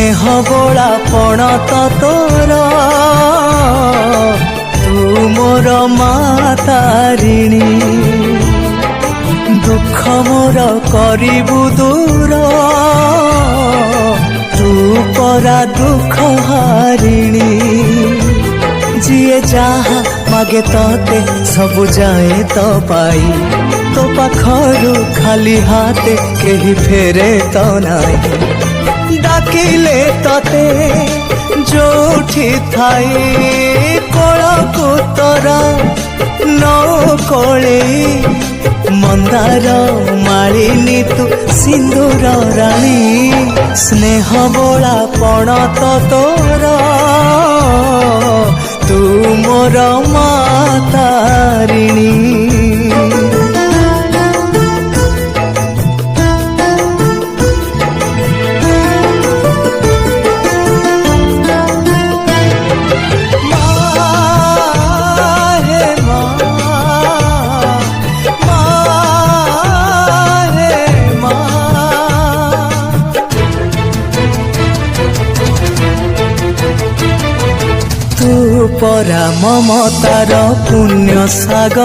स्नेह बोला पण तो तोर तू मोर मातारिणी दुख मोर करिबु दूर तू परा दुख हारिणी जिए जहा मागे तोते सब जाए तो पाई तो पाखरु खाली हाथे केही फेरे तो नाही डाकिले तोते जोठी थाई कोलकु तोरा नौ कोले मंदार मालिनी तू सिंदूर रानी स्नेह बोला पण तो तोर तू मोर मातारिणी तू परा ममतार पुण्य सागर।